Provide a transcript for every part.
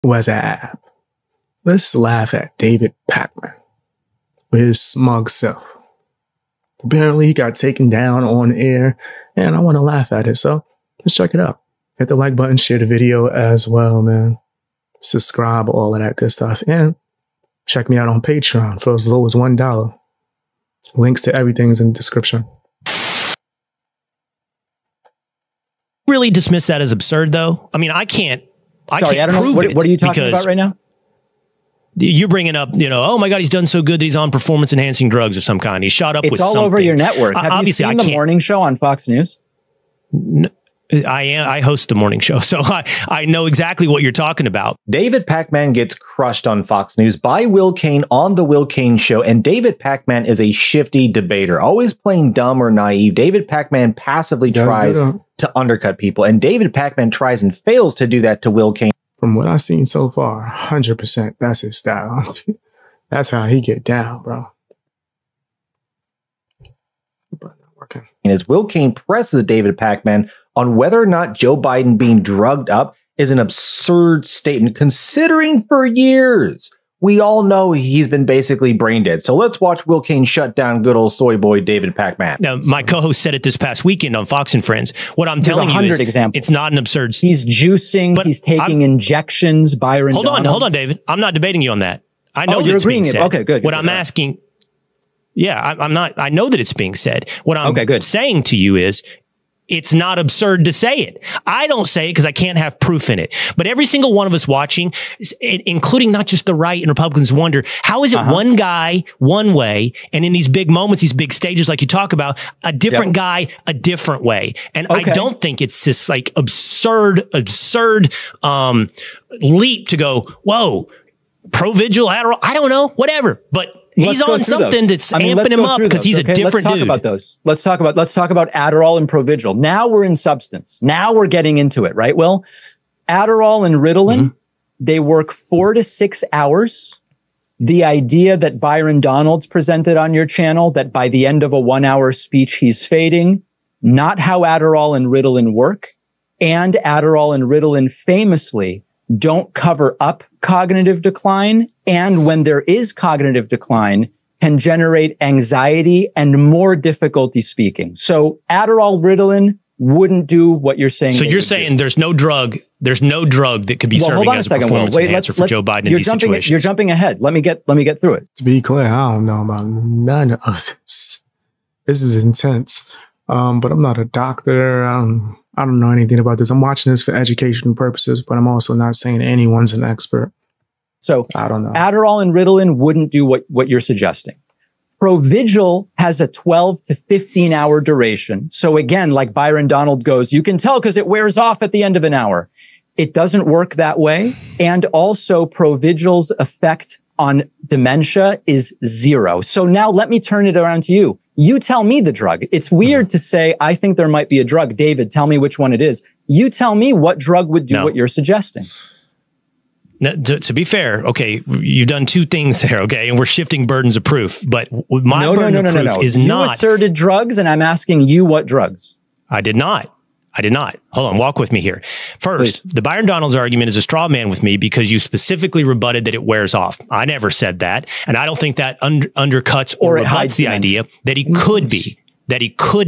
What's up? Let's laugh at David Pakman with his smug self. Apparently, he got taken down on air, and I want to laugh at it, so let's check it out. Hit the like button, share the video as well, man. Subscribe, all of that good stuff, and check me out on Patreon for as low as $1. Links to everything is in the description. Really dismiss that as absurd, though? I mean, I can't don't prove know. it. What are you talking about right now? You're bringing up, oh my God, he's done so good that he's on performance-enhancing drugs of some kind. He's shot up with something. It's all over your network. Have Obviously, you seen the morning show on Fox News? No, I host the morning show, so I know exactly what you're talking about. David Pakman gets crushed on Fox News by Will Cain on the Will Cain show, and David Pakman is a shifty debater, always playing dumb or naive. David Pakman passively tries to undercut people, and David Pakman tries and fails to do that to Will Cain. From what I've seen so far, 100% that's his style. That's how he get down, bro. But not working. And as Will Cain presses David Pakman on whether or not Joe Biden being drugged up is an absurd statement, considering for years we all know he's been basically brain dead. So let's watch Will Cain shut down good old soy boy David Pakman. Now, my co-host said it this past weekend on Fox and Friends. What I'm telling you is it's not an absurd. He's juicing. But he's taking injections. Byron. Hold on, David. I'm not debating you on that. I know you're agreeing. Okay, good. What I'm asking. Yeah, I'm not. I know that it's being said. What I'm saying to you is, it's not absurd to say it. I don't say it because I can't have proof in it. But every single one of us watching, including not just the right and Republicans, wonder, how is it one guy one way, and in these big moments, these big stages like you talk about, a different guy a different way? And I don't think it's this like absurd leap to go, whoa, pro-vigil, Adderall, I don't know, whatever. But he's on something that's amping him up because he's a different dude. Let's talk about those. Let's talk about Adderall and Provigil. Now we're in substance. Now we're getting into it, right? Well, Adderall and Ritalin, they work 4 to 6 hours. The idea that Byron Donalds presented on your channel, that by the end of a 1-hour speech, he's fading, not how Adderall and Ritalin work. And Adderall and Ritalin famously don't cover up cognitive decline, and when there is cognitive decline, can generate anxiety and more difficulty speaking. So Adderall, Ritalin wouldn't do what you're saying. So you're saying there's no drug that could be serving as a performance enhancer for Joe Biden in these situations. You're jumping ahead. Let me get through it. To be clear, I don't know about none of this. This is intense. But I'm not a doctor. I don't know anything about this. I'm watching this for educational purposes, but I'm also not saying anyone's an expert. So I don't know. Adderall and Ritalin wouldn't do what you're suggesting. Provigil has a 12 to 15 hour duration. So again, like Byron Donald goes, you can tell because it wears off at the end of an hour. It doesn't work that way. And also Provigil's effect on dementia is 0. So now let me turn it around to you. You tell me the drug. It's weird to say, I think there might be a drug. David, tell me which one it is. You tell me what drug would do what you're suggesting. Now, to be fair, okay, you've done two things there, okay, and we're shifting burdens of proof. But my burden of proof is not. You asserted drugs, and I'm asking you what drugs. I did not. Hold on, walk with me here. First, the Byron Donalds argument is a straw man with me because you specifically rebutted that it wears off. I never said that, and I don't think that undercuts or rebuts the idea that he could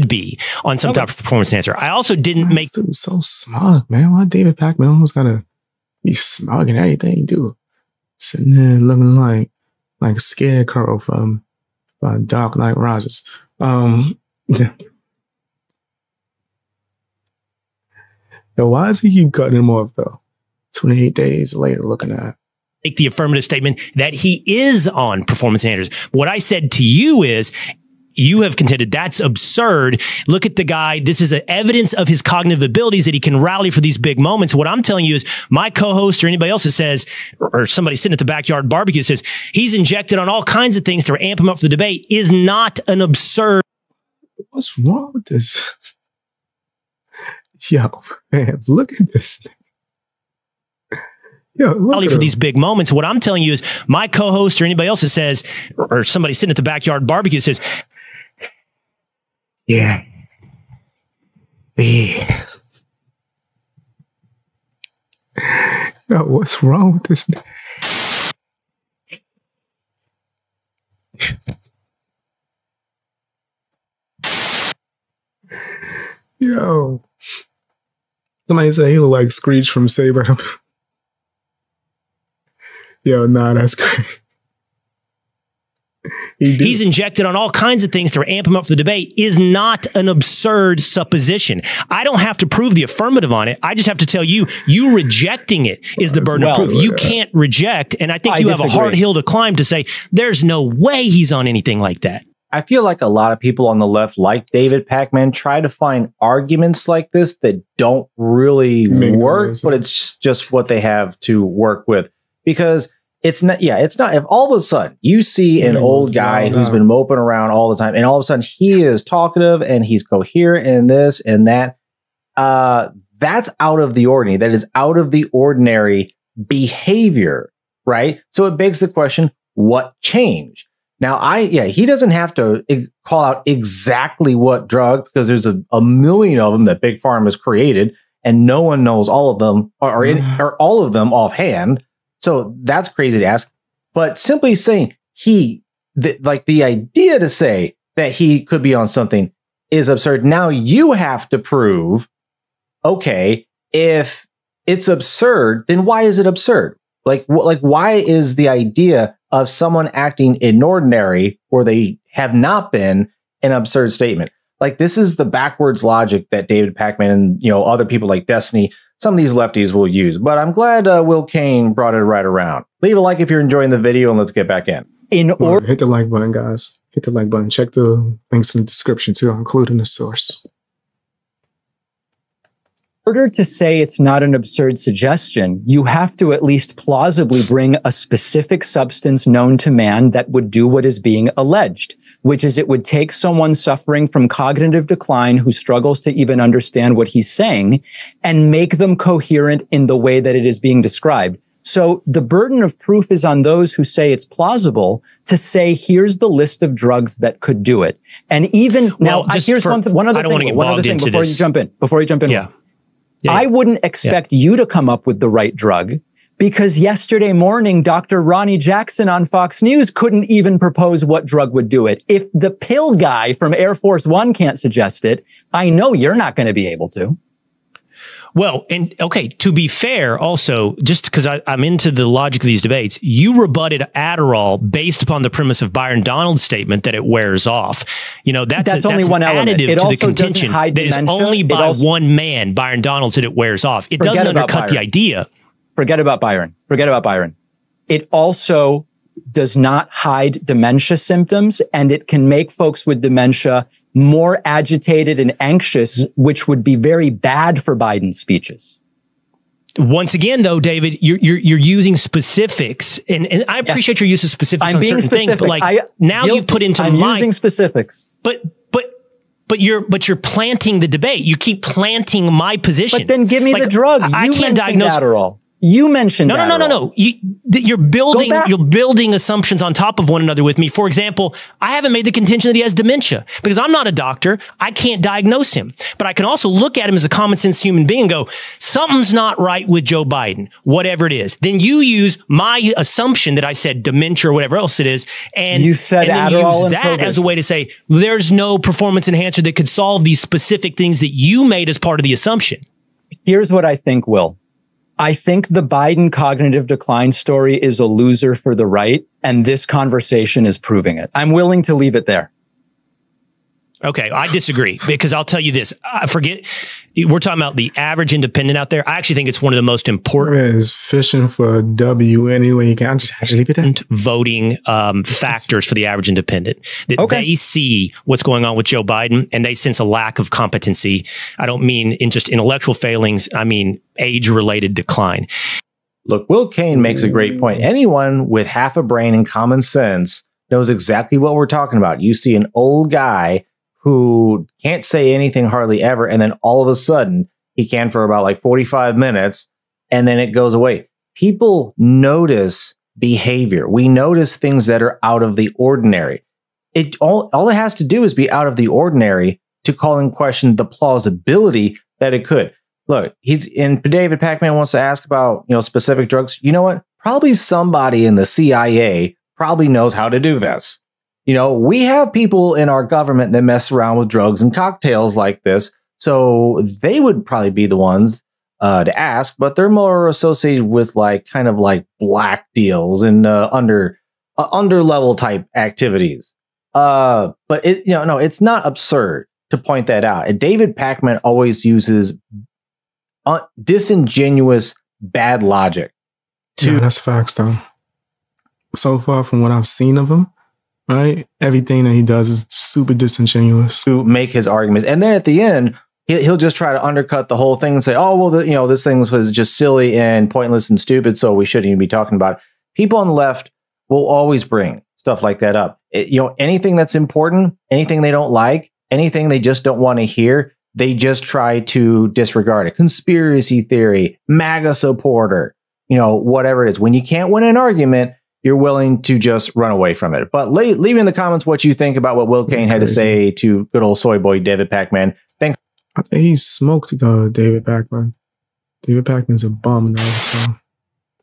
be on some type of performance enhancer. I also didn't make so smug, man. Why David Pakman almost gotta be smug and everything, dude? Sitting there looking like a scarecrow from Dark Knight Rises. Yo, why does he keep cutting him off though? 28 days later, looking at. Make the affirmative statement that he is on performance enhancers. What I said to you is, you have contended that's absurd. Look at the guy. This is evidence of his cognitive abilities that he can rally for these big moments. What I'm telling you is my co-host or anybody else that says, or somebody sitting at the backyard barbecue says he's injected on all kinds of things to amp him up for the debate is not an absurd. What's wrong with this? Yo, man, look at this thing. Yo, look for these big moments. What I'm telling you is my co-host or anybody else that says, or somebody sitting at the backyard barbecue says, yeah. Yo, what's wrong with this? Yo. Somebody said he looked like Screech from Saber. Yo, nah, that's great. He's injected on all kinds of things to amp him up for the debate is not an absurd supposition. I don't have to prove the affirmative on it. I just have to tell you, you rejecting it is the burden of proof. You can't reject, and I think you have a hard hill to climb to say, there's no way he's on anything like that. I feel like a lot of people on the left, like David Pakman, try to find arguments like this that don't really work, but it's just what they have to work with. Because it's not, if all of a sudden you see an old guy who's been moping around all the time, and all of a sudden he is talkative and he's coherent and this and that, that's out of the ordinary. That is out of the ordinary behavior, right? So it begs the question, what changed? Now, he doesn't have to call out exactly what drug, because there's a million of them that Big Pharma has created, and no one knows all of them or all of them offhand. So that's crazy to ask. But simply saying the idea to say that he could be on something is absurd. Now you have to prove, okay, if it's absurd, then why is it absurd? Why is the idea of someone acting inordinary where they have not been an absurd statement? Like, this is the backwards logic that David Pakman and, other people like Destiny, some of these lefties will use. But I'm glad Will Cain brought it right around. Leave a like if you're enjoying the video, and let's get back in. Hit the like button, guys. Hit the like button. Check the links in the description too, including the source. In order to say it's not an absurd suggestion, you have to at least plausibly bring a specific substance known to man that would do what is being alleged, which is it would take someone suffering from cognitive decline who struggles to even understand what he's saying and make them coherent in the way that it is being described. So the burden of proof is on those who say it's plausible to say, here's the list of drugs that could do it. And even here's one other thing before you jump in. Yeah. I wouldn't expect you to come up with the right drug, because yesterday morning, Dr. Ronnie Jackson on Fox News couldn't even propose what drug would do it. If the pill guy from Air Force One can't suggest it, I know you're not going to be able to. Well, and okay, to be fair, also, just because I'm into the logic of these debates, you rebutted Adderall based upon the premise of Byron Donald's statement that it wears off. That's only one element. Additive to the contention that is only by one man, Byron Donald, said it wears off. It doesn't undercut the idea. Forget about Byron. It also does not hide dementia symptoms, and it can make folks with dementia more agitated and anxious, which would be very bad for Biden's speeches. Once again, though, David, you're using specifics, and I appreciate your use of specifics on certain things, but you've put into I'm using specifics. But you're planting the debate. You keep planting my position. But then give me the drug. I can't diagnose Adderall. You mentioned Adderall. No. You're building assumptions on top of one another with me. For example, I haven't made the contention that he has dementia because I'm not a doctor. I can't diagnose him. But I can also look at him as a common sense human being and go, something's not right with Joe Biden, whatever it is. Then you use my assumption that I said dementia or whatever else it is, and you said Adderall use that as a way to say there's no performance enhancer that could solve these specific things that you made as part of the assumption. Here's what I think, Will. I think the Biden cognitive decline story is a loser for the right, and this conversation is proving it. I'm willing to leave it there. Okay, I disagree, because I'll tell you this. We're talking about the average independent out there. I actually think it's one of the most important is fishing for a W anyway. You can't just leave it there. Voting factors for the average independent. That they see what's going on with Joe Biden, and they sense a lack of competency. I don't mean in just intellectual failings. I mean age-related decline. Look, Will Cain makes a great point. Anyone with half a brain and common sense knows exactly what we're talking about. You see an old guy who can't say anything hardly ever, and then all of a sudden he can for about 45 minutes, and then it goes away. People notice behavior. We notice things that are out of the ordinary. All it has to do is be out of the ordinary to call in question the plausibility that it could. look, David Pakman wants to ask about, specific drugs. You know what? Probably somebody in the CIA probably knows how to do this. We have people in our government that mess around with drugs and cocktails like this. So they would probably be the ones to ask, but they're more associated with kind of black deals and under level type activities. But it's not absurd to point that out. And David Pakman always uses disingenuous bad logic. Yeah, that's facts though. So far from what I've seen of him, right? Everything that he does is super disingenuous to make his arguments. And then at the end, he'll just try to undercut the whole thing and say, oh, well, this thing was just silly and pointless and stupid, so we shouldn't even be talking about it. People on the left will always bring stuff like that up. Anything that's important, anything they don't like, anything they just don't want to hear, they just try to disregard it. Conspiracy theory, MAGA supporter, whatever it is. When you can't win an argument, you're willing to just run away from it. But leave in the comments what you think about what Will Cain had to say to good old soy boy David Pakman. Thanks. I think he smoked David Pakman. David Pakman's a bum though, so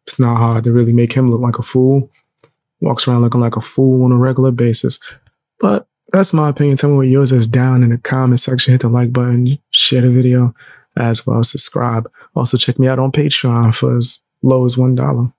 it's not hard to really make him look like a fool. Walks around looking like a fool on a regular basis. But that's my opinion. Tell me what yours is down in the comment section. Hit the like button, share the video, as well as subscribe. Also check me out on Patreon for as low as $1.